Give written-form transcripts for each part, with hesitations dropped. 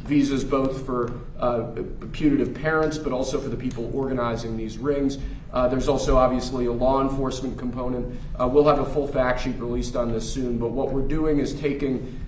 visas both for putative parents, but also for the people organizing these rings. There's also obviously a law enforcement component. We'll have a full fact sheet released on this soon, but what we're doing is taking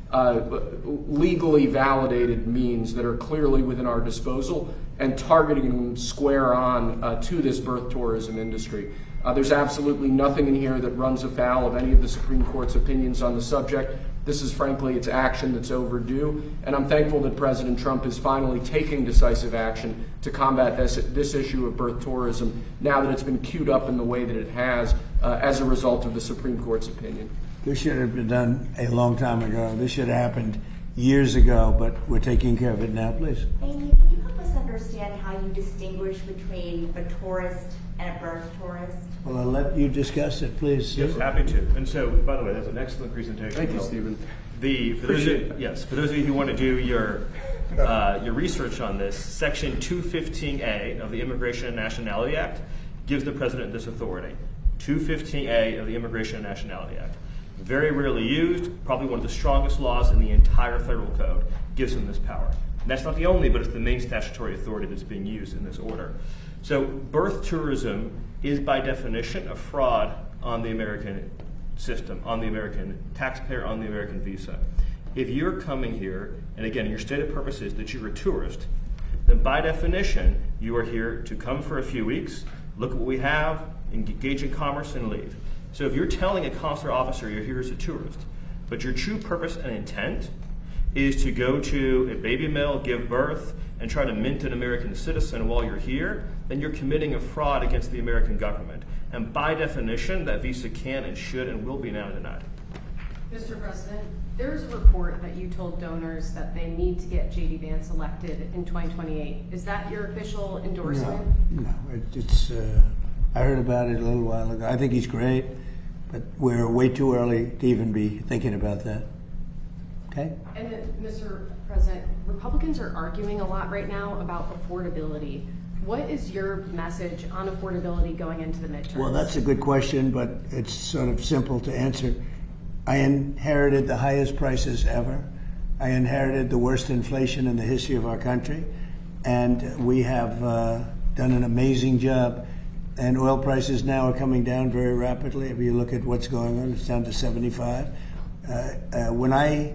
legally validated means that are clearly within our disposal and targeting them square on to this birth tourism industry. There's absolutely nothing in here that runs afoul of any of the Supreme Court's opinions on the subject. This is frankly, it's action that's overdue, and I'm thankful that President Trump is finally taking decisive action to combat this issue of birth tourism now that it's been queued up in the way that it has as a result of the Supreme Court's opinion. This should have been done a long time ago. This should have happened years ago, but we're taking care of it now, please. Amy, can you help us understand how you distinguish between a tourist and a birth tourist? Well, I'll let you discuss it, please. Yes, happy to. And so, by the way, that's an excellent presentation. Thank you, Stephen. For those of you who want to do your research on this, Section 215A of the Immigration and Nationality Act gives the president this authority. 215A of the Immigration and Nationality Act. Very rarely used, probably one of the strongest laws in the entire federal code, gives him this power. And that's not the only, but it's the main statutory authority that's being used in this order. So birth tourism is by definition a fraud on the American system, on the American taxpayer, on the American visa. If you're coming here, and again, your stated purpose is that you're a tourist, then by definition, you are here to come for a few weeks, look at what we have, engage in commerce, and leave. So if you're telling a consular officer you're here as a tourist, but your true purpose and intent is to go to a baby mill, give birth, and try to mint an American citizen while you're here, then you're committing a fraud against the American government. And by definition, that visa can and should and will be now denied. Mr. President, there is a report that you told donors that they need to get J.D. Vance elected in 2028. Is that your official endorsement? No, it's. I heard about it a little while ago. I think he's great, but we're way too early to even be thinking about that. Okay? And then, Mr. President, Republicans are arguing a lot right now about affordability. What is your message on affordability going into the midterms? Well, that's a good question, but it's sort of simple to answer. I inherited the highest prices ever. I inherited the worst inflation in the history of our country, and we have done an amazing job. And oil prices now are coming down very rapidly. If you look at what's going on, it's down to 75. When I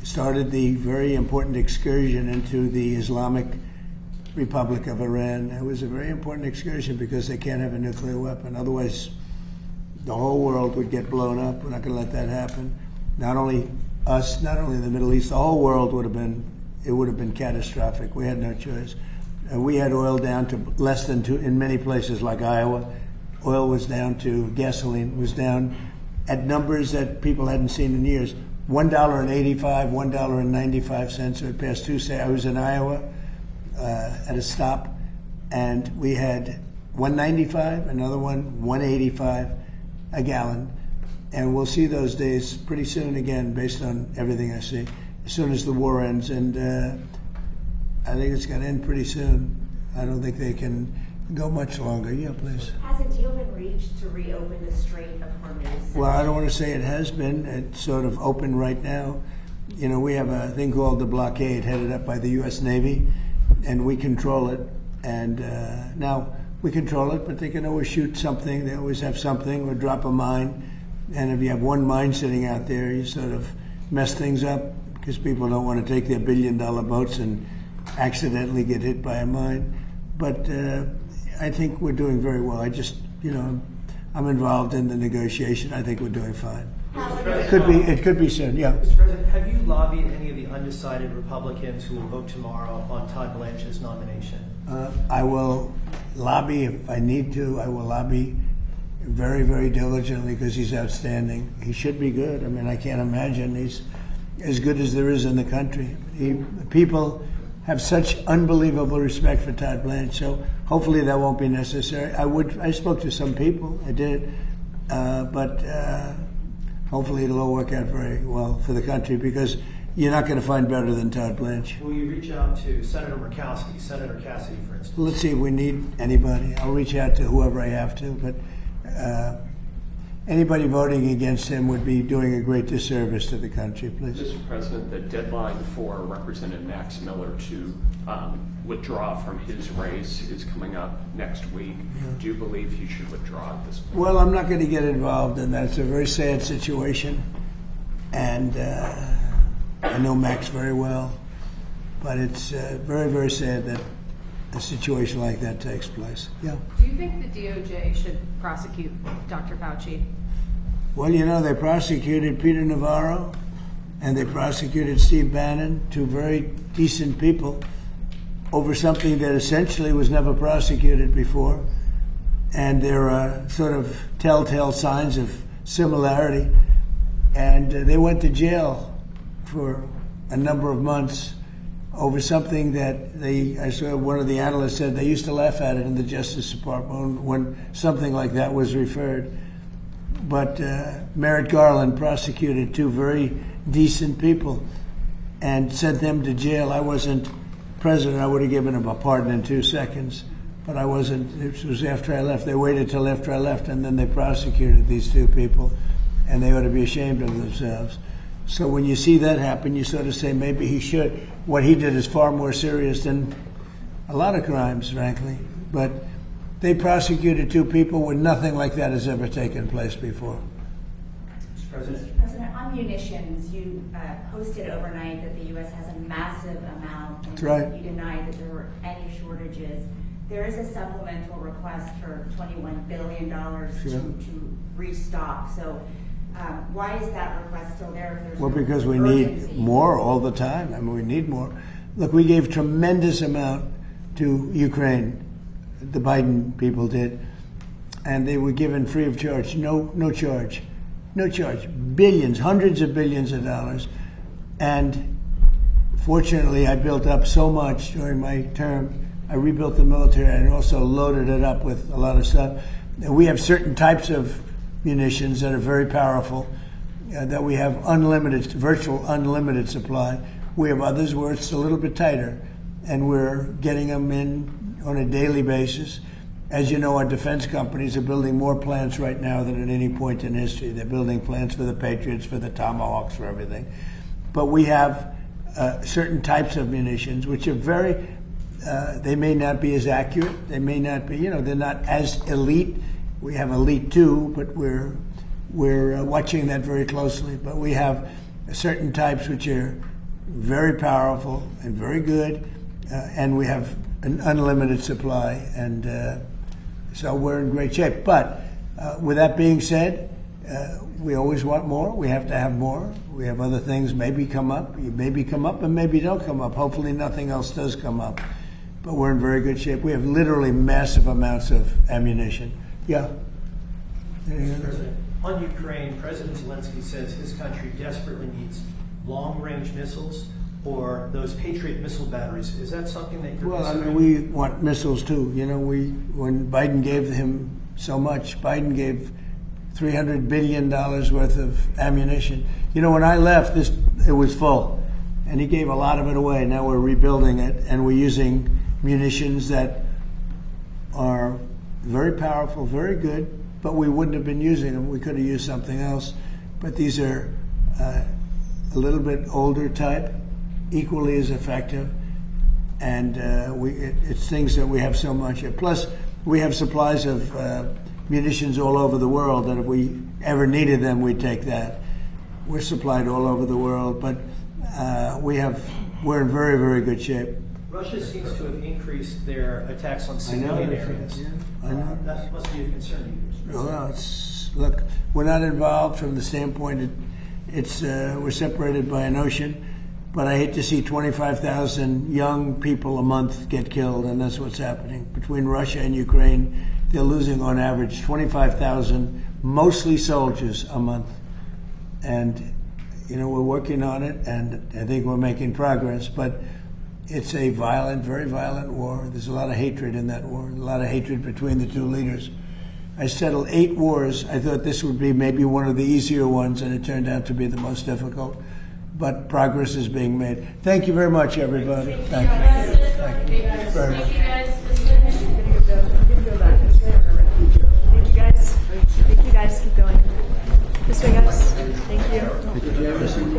started the very important excursion into the Islamic Republic of Iran, it was a very important excursion because they can't have a nuclear weapon. Otherwise, the whole world would get blown up. We're not going to let that happen. Not only us, not only the Middle East, the whole world would have been catastrophic. We had no choice. We had oil down to less than $2 in many places like Iowa. Oil was down to, gasoline was down at numbers that people hadn't seen in years. $1.85, $1.95. So it passed Tuesday. I was in Iowa at a stop, and we had $1.95, another one $1.85 a gallon. And we'll see those days pretty soon again, based on everything I see, as soon as the war ends. And I think it's going to end pretty soon. I don't think they can go much longer. Yeah, please. Has a deal been reached to reopen the Strait of Hormuz? Well, I don't want to say it has been. It's sort of open right now. You know, we have a thing called the blockade headed up by the U.S. Navy, and we control it. And now we control it, but they can always shoot something. They always have something, or drop a mine. And if you have one mine sitting out there, you sort of mess things up because people don't want to take their billion-dollar boats and accidentally get hit by a mine. But I think we're doing very well. I just, I'm involved in the negotiation. I think we're doing fine. It could be soon, yeah. Mr. President, have you lobbied any of the undecided Republicans who will vote tomorrow on Todd Blanche's nomination? I will lobby if I need to. I will lobby very, very diligently because he's outstanding. He should be good. I mean, I can't imagine he's as good as there is in the country. People have such unbelievable respect for Todd Blanche, so hopefully that won't be necessary. I spoke to some people, I did, but hopefully it'll all work out very well for the country because you're not going to find better than Todd Blanche. Will you reach out to Senator Murkowski, Senator Cassidy, for instance? Let's see if we need anybody. I'll reach out to whoever I have to, but anybody voting against him would be doing a great disservice to the country, please. Mr. President, the deadline for Representative Max Miller to withdraw from his race is coming up next week. Do you believe he should withdraw at this point? Well, I'm not going to get involved in that. It's a very sad situation, and I know Max very well, but it's very, very sad that a situation like that takes place. Yeah. Do you think the DOJ should prosecute Dr. Fauci? Well, you know, they prosecuted Peter Navarro and they prosecuted Steve Bannon, two very decent people, over something that essentially was never prosecuted before. And there are sort of telltale signs of similarity. And they went to jail for a number of months over something that I saw one of the analysts said they used to laugh at it in the Justice Department when something like that was referred. But Merrick Garland prosecuted two very decent people and sent them to jail. I wasn't president. I would have given him a pardon in 2 seconds. But I wasn't. It was after I left. They waited till after I left, and then they prosecuted these two people. And they ought to be ashamed of themselves. So when you see that happen, you sort of say maybe he should. What he did is far more serious than a lot of crimes, frankly. But they prosecuted two people when nothing like that has ever taken place before. Mr. President. Mr. President, on munitions, you posted overnight that the U.S. has a massive amount. And That's right. You denied that there were any shortages. There is a supplemental request for $21 billion to restock. So why is that request still there if there's Well, no because we urgency? need more all the time. I mean, we need more. Look, we gave tremendous amount to Ukraine. The Biden people did. And they were given free of charge. No charge. No charge. Billions, hundreds of billions of dollars. And fortunately, I built up so much during my term. I rebuilt the military and also loaded it up with a lot of stuff. And we have certain types of munitions that are very powerful, that we have virtual unlimited supply. We have others where it's a little bit tighter, and we're getting them in on a daily basis. As you know, our defense companies are building more plants right now than at any point in history. They're building plants for the Patriots, for the Tomahawks, for everything. But we have certain types of munitions which are very, they may not be as accurate. They may not be, they're not as elite. We have elite too, but we're watching that very closely. But we have certain types which are very powerful and very good, and we have an unlimited supply, and so we're in great shape. But with that being said, we always want more. We have to have more. We have other things maybe come up. You maybe come up and maybe don't come up. Hopefully nothing else does come up. But we're in very good shape. We have literally massive amounts of ammunition. Yeah. Mr. President, on Ukraine, President Zelensky says his country desperately needs long-range missiles or those Patriot missile batteries. Is that something that you're Well, I considering? mean, we want missiles too. When Biden gave him so much, Biden gave $300 billion worth of ammunition. When I left, it was full, and he gave a lot of it away. Now we're rebuilding it, and we're using munitions that are very powerful, very good, but we wouldn't have been using them. We could have used something else. But these are a little bit older type, equally as effective, and it's things that we have so much of. Plus, we have supplies of munitions all over the world that if we ever needed them, we'd take that. We're supplied all over the world, but we're in very, very good shape. Russia seems to have increased their attacks on civilian areas. Yeah, I know. That must be a concern to you, Mr. President. Well, look, we're not involved from the standpoint we're separated by an ocean, but I hate to see 25,000 young people a month get killed, and that's what's happening. Between Russia and Ukraine, they're losing on average 25,000, mostly soldiers, a month. And, we're working on it, and I think we're making progress, but it's a violent, very violent war. There's a lot of hatred in that war, a lot of hatred between the two leaders. I settled 8 wars. I thought this would be maybe one of the easier ones, and it turned out to be the most difficult. But progress is being made. Thank you very much, everybody. Thank you. Thank you very much. Thank you guys. Thank you guys. Keep going. Mr. Epps, thank you. Mr. Jefferson.